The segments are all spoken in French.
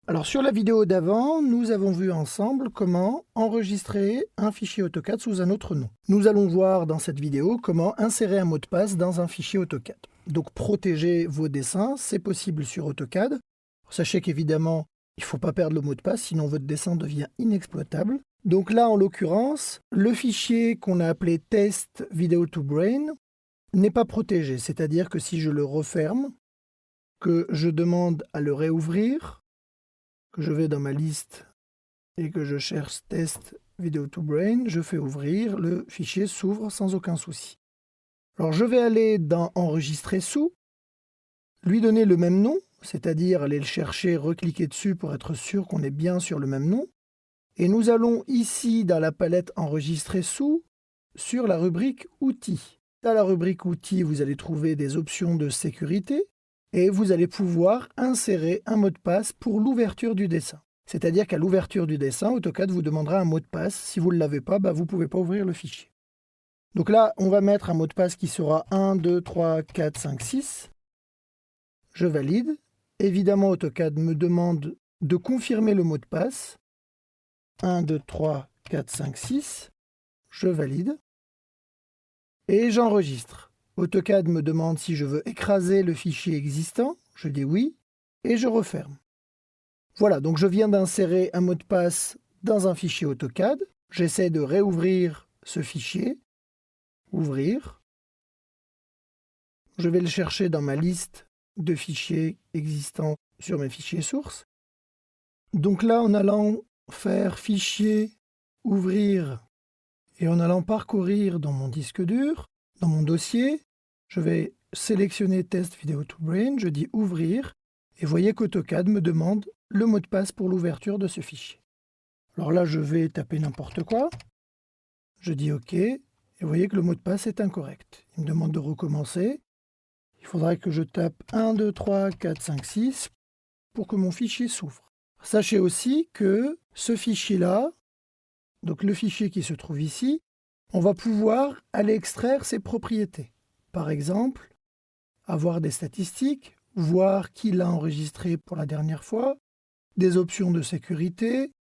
Alors sur la vidéo d'avant, nous avons vu ensemble comment enregistrer un fichier AutoCAD sous un autre nom. Nous allons voir dans cette vidéo comment insérer un mot de passe dans un fichier AutoCAD. Donc protéger vos dessins, c'est possible sur AutoCAD. Sachez qu'évidemment, il ne faut pas perdre le mot de passe, sinon votre dessin devient inexploitable. Donc là, en l'occurrence, le fichier qu'on a appelé test video to brain n'est pas protégé. C'est-à-dire que si je le referme, que je demande à le réouvrir, que je vais dans ma liste et que je cherche test video to brain, je fais ouvrir, le fichier s'ouvre sans aucun souci. Alors je vais aller dans enregistrer sous, lui donner le même nom, c'est-à-dire aller le chercher, recliquer dessus pour être sûr qu'on est bien sur le même nom. Et nous allons ici dans la palette enregistrer sous, sur la rubrique outils. Dans la rubrique outils, vous allez trouver des options de sécurité et vous allez pouvoir insérer un mot de passe pour l'ouverture du dessin. C'est-à-dire qu'à l'ouverture du dessin, AutoCAD vous demandera un mot de passe. Si vous ne l'avez pas, vous ne pouvez pas ouvrir le fichier. Donc là, on va mettre un mot de passe qui sera 1, 2, 3, 4, 5, 6. Je valide. Évidemment, AutoCAD me demande de confirmer le mot de passe. 1, 2, 3, 4, 5, 6. Je valide. Et j'enregistre. AutoCAD me demande si je veux écraser le fichier existant. Je dis oui. Et je referme. Voilà, donc je viens d'insérer un mot de passe dans un fichier AutoCAD. J'essaie de réouvrir ce fichier. Ouvrir. Je vais le chercher dans ma liste de fichiers existants sur mes fichiers sources. Donc là, en allant faire fichier, ouvrir, et en allant parcourir dans mon disque dur, dans mon dossier, je vais sélectionner test video to brain, je dis ouvrir, et voyez qu'AutoCAD me demande le mot de passe pour l'ouverture de ce fichier. Alors là, je vais taper n'importe quoi, je dis OK, et vous voyez que le mot de passe est incorrect. Il me demande de recommencer. Il faudrait que je tape 1, 2, 3, 4, 5, 6 pour que mon fichier s'ouvre. Sachez aussi que ce fichier-là, donc le fichier qui se trouve ici, on va pouvoir aller extraire ses propriétés. Par exemple, avoir des statistiques, voir qui l'a enregistré pour la dernière fois, des options de sécurité,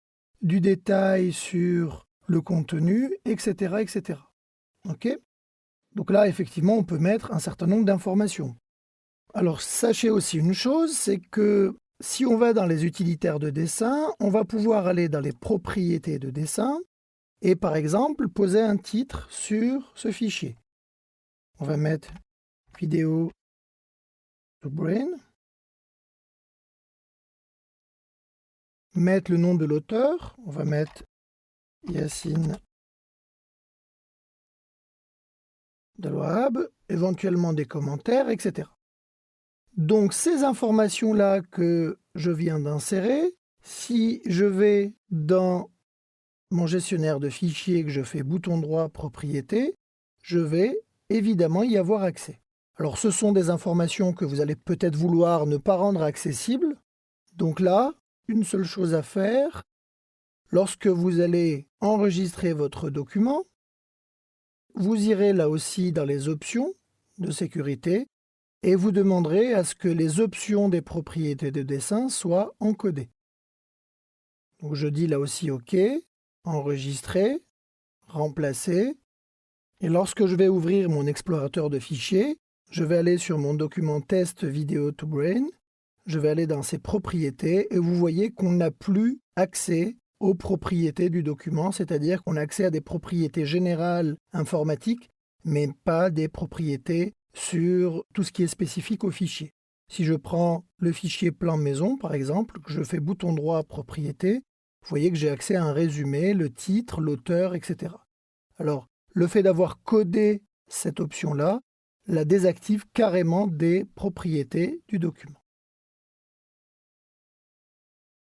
du détail sur le contenu, etc. etc. OK ? Donc là, effectivement, on peut mettre un certain nombre d'informations. Alors, sachez aussi une chose, c'est que si on va dans les utilitaires de dessin, on va pouvoir aller dans les propriétés de dessin et, par exemple, poser un titre sur ce fichier. On va mettre vidéo to brain, mettre le nom de l'auteur, on va mettre Yassine Delouab, éventuellement des commentaires, etc. Donc ces informations-là que je viens d'insérer, si je vais dans mon gestionnaire de fichiers, que je fais bouton droit propriété, je vais évidemment y avoir accès. Alors ce sont des informations que vous allez peut-être vouloir ne pas rendre accessibles. Donc là, une seule chose à faire, lorsque vous allez enregistrer votre document, vous irez là aussi dans les options de sécurité et vous demanderez à ce que les options des propriétés de dessin soient encodées. Donc je dis là aussi OK, enregistrer, remplacer. Et lorsque je vais ouvrir mon explorateur de fichiers, je vais aller sur mon document test video to brain, je vais aller dans ses propriétés et vous voyez qu'on n'a plus accès aux propriétés du document, c'est-à-dire qu'on a accès à des propriétés générales informatiques, mais pas des propriétés sur tout ce qui est spécifique au fichier. Si je prends le fichier plan maison, par exemple, que je fais bouton droit propriété, vous voyez que j'ai accès à un résumé, le titre, l'auteur, etc. Alors, le fait d'avoir codé cette option-là la désactive carrément des propriétés du document.